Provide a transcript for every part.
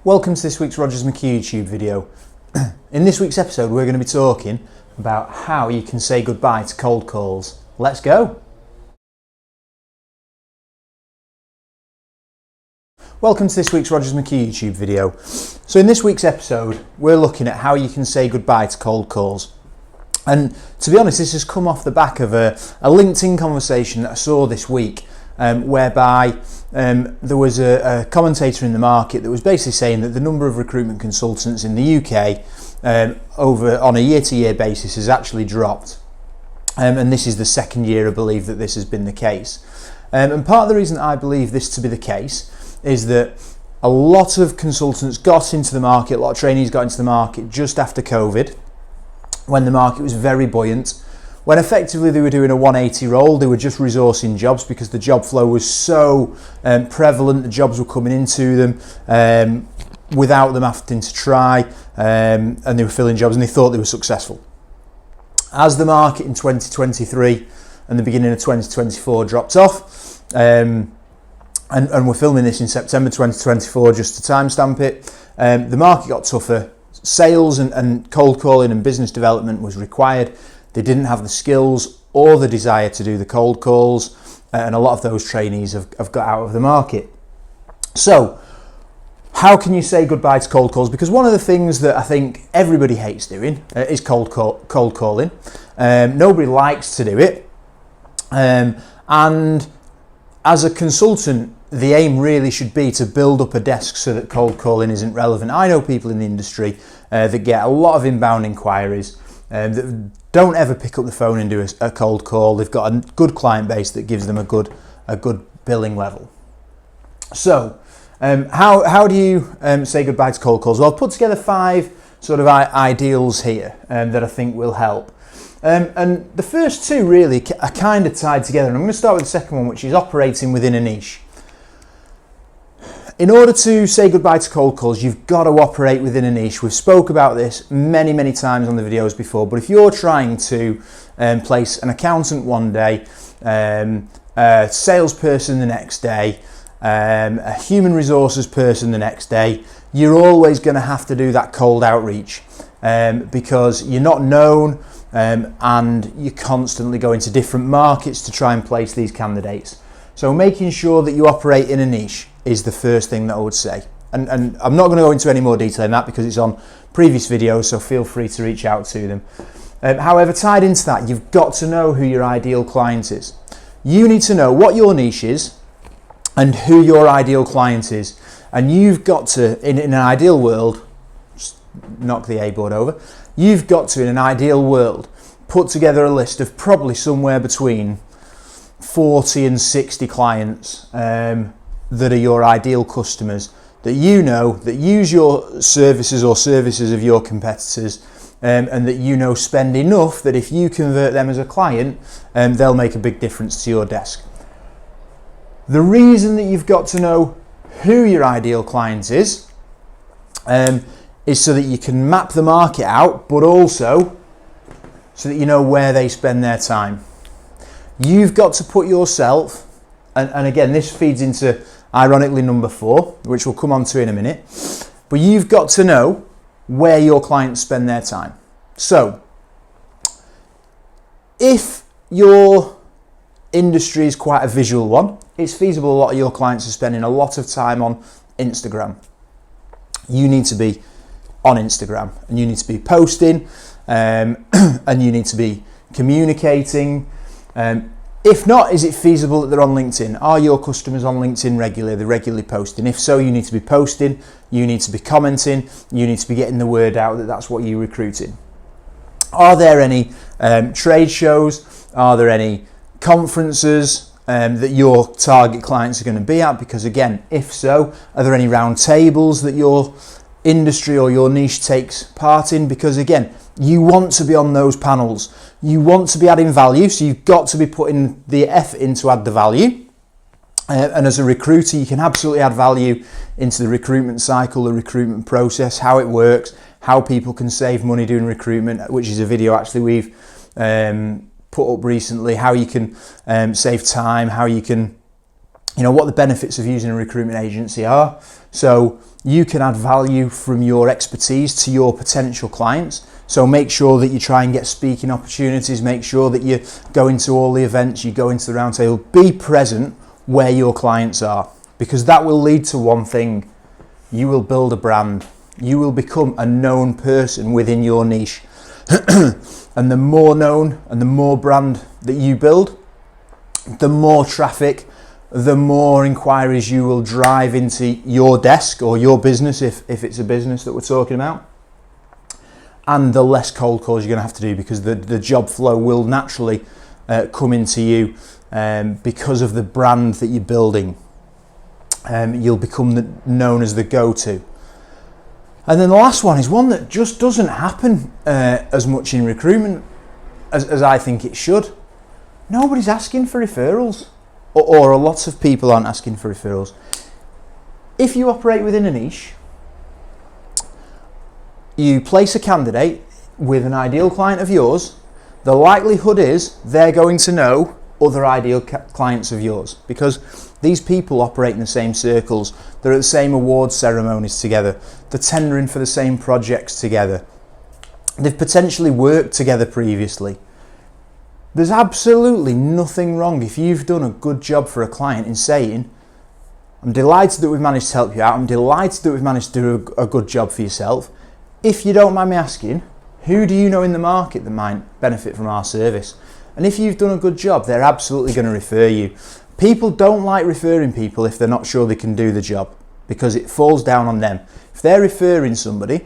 Welcome to this week's Rogers McKee YouTube video. In this week's episode we're going to be talking about how you can say goodbye to cold calls. Let's go! Welcome to this week's Rogers McKee YouTube video. So in this week's episode we're looking at how you can say goodbye to cold calls. And to be honest, this has come off the back of a LinkedIn conversation that I saw this week whereby there was a commentator in the market that was basically saying that the number of recruitment consultants in the UK over on a year-to-year basis has actually dropped. And this is the second year, I believe, that this has been the case. And part of the reason I believe this to be the case is that a lot of consultants got into the market, a lot of trainees got into the market just after COVID, when the market was very buoyant, when effectively they were doing a 180 role. They were just resourcing jobs because the job flow was so prevalent, the jobs were coming into them without them having to try, and they were filling jobs and they thought they were successful. As the market in 2023 and the beginning of 2024 dropped off, and we're filming this in September 2024 just to timestamp it, the market got tougher. Sales and cold calling and business development was required. They didn't have the skills or the desire to do the cold calls, and a lot of those trainees have got out of the market. So how can you say goodbye to cold calls? Because one of the things that I think everybody hates doing is cold calling. Nobody likes to do it, and as a consultant, the aim really should be to build up a desk so that cold calling isn't relevant. I know people in the industry that get a lot of inbound inquiries that don't ever pick up the phone and do a cold call. They've got a good client base that gives them a good billing level. So how do you say goodbye to cold calls? Well, I've put together 5 sort of ideals here that I think will help. And the first 2 really are kind of tied together. And I'm going to start with the second one, which is operating within a niche. In order to say goodbye to cold calls, you've got to operate within a niche. We've spoke about this many times on the videos before, but if you're trying to place an accountant one day, a salesperson the next day, a human resources person the next day, you're always going to have to do that cold outreach because you're not known and you're constantly going to different markets to try and place these candidates. So making sure that you operate in a niche is the first thing that I would say. And I'm not going to go into any more detail in that because it's on previous videos, so feel free to reach out to them. However, tied into that, you've got to know who your ideal client is. You need to know what your niche is and who your ideal client is. And you've got to, in an ideal world, just knock the A board over, you've got to, in an ideal world, put together a list of probably somewhere between 40 and 60 clients that are your ideal customers, that you know that use your services or services of your competitors, and that you know spend enough that if you convert them as a client, they'll make a big difference to your desk. The reason that you've got to know who your ideal client is so that you can map the market out, but also so that you know where they spend their time. You've got to put yourself, and again, this feeds into ironically number 4, which we'll come on to in a minute, but you've got to know where your clients spend their time. So if your industry is quite a visual one, it's feasible a lot of your clients are spending a lot of time on Instagram. You need to be on Instagram and you need to be posting and you need to be communicating. If not, is it feasible that they're on LinkedIn? Are your customers on LinkedIn regularly? They're regularly posting. If so, you need to be posting, you need to be commenting, you need to be getting the word out that that's what you're recruiting. Are there any trade shows? Are there any conferences that your target clients are going to be at? Because again, if so, are there any round tables that your industry or your niche takes part in? Because again, you want to be on those panels. You want to be adding value, so you've got to be putting the effort in to add the value. And as a recruiter, you can absolutely add value into the recruitment cycle, the recruitment process, how it works, how people can save money doing recruitment, which is a video actually we've put up recently, how you can save time, how you can what the benefits of using a recruitment agency are. So you can add value from your expertise to your potential clients. So make sure that you try and get speaking opportunities, make sure that you go into all the events, you go into the roundtable, be present where your clients are, because that will lead to one thing: you will build a brand. You will become a known person within your niche. And the more known and the more brand that you build, the more traffic, the more inquiries you will drive into your desk or your business, if it's a business that we're talking about, and the less cold calls you're going to have to do, because the job flow will naturally come into you because of the brand that you're building. You'll become known as the go-to. And then the last one is one that just doesn't happen as much in recruitment as I think it should. Nobody's asking for referrals, or a lot of people aren't asking for referrals. If you operate within a niche, you place a candidate with an ideal client of yours, the likelihood is they're going to know other ideal clients of yours, because these people operate in the same circles, they're at the same awards ceremonies together, they're tendering for the same projects together, they've potentially worked together previously. There's absolutely nothing wrong if you've done a good job for a client in saying, I'm delighted that we've managed to help you out, I'm delighted that we've managed to do a good job for yourself. If you don't mind me asking, who do you know in the market that might benefit from our service? And if you've done a good job, they're absolutely going to refer you. People don't like referring people if they're not sure they can do the job, because it falls down on them. If they're referring somebody,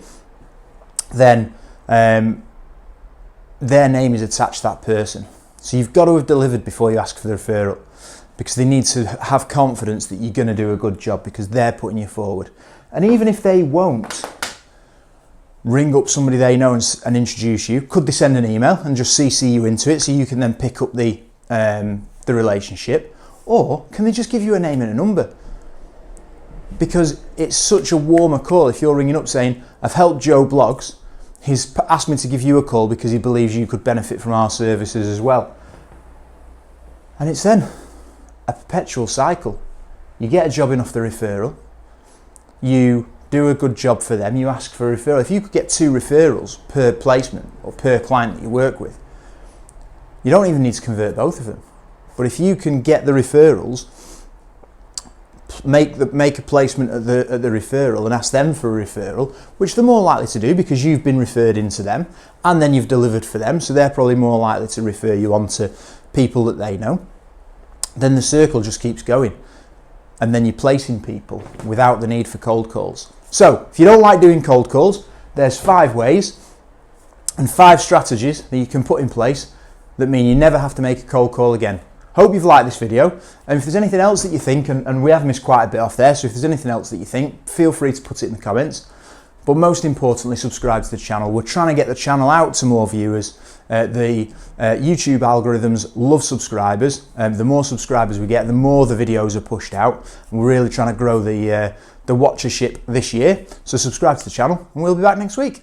then their name is attached to that person. So you've got to have delivered before you ask for the referral, because they need to have confidence that you're going to do a good job, because they're putting you forward. And even if they won't ring up somebody they know and introduce you, could they send an email and just CC you into it so you can then pick up the relationship? Or can they just give you a name and a number? Because it's such a warmer call if you're ringing up saying, I've helped Joe Blogs, he's asked me to give you a call because he believes you could benefit from our services as well. And it's then a perpetual cycle. You get a job in off the referral, you do a good job for them, you ask for a referral. If you could get 2 referrals per placement or per client that you work with, you don't even need to convert both of them. But if you can get the referrals, make a placement at the referral and ask them for a referral, which they're more likely to do because you've been referred into them and then you've delivered for them, so they're probably more likely to refer you on to people that they know, then the circle just keeps going. And then you're placing people without the need for cold calls. So if you don't like doing cold calls, there's 5 ways and 5 strategies that you can put in place that mean you never have to make a cold call again. Hope you've liked this video, and if there's anything else that you think, and we have missed quite a bit off there, so if there's anything else that you think, feel free to put it in the comments. But most importantly, subscribe to the channel. We're trying to get the channel out to more viewers. The YouTube algorithms love subscribers. The more subscribers we get, the more the videos are pushed out. And we're really trying to grow the watchership this year. So subscribe to the channel, and we'll be back next week.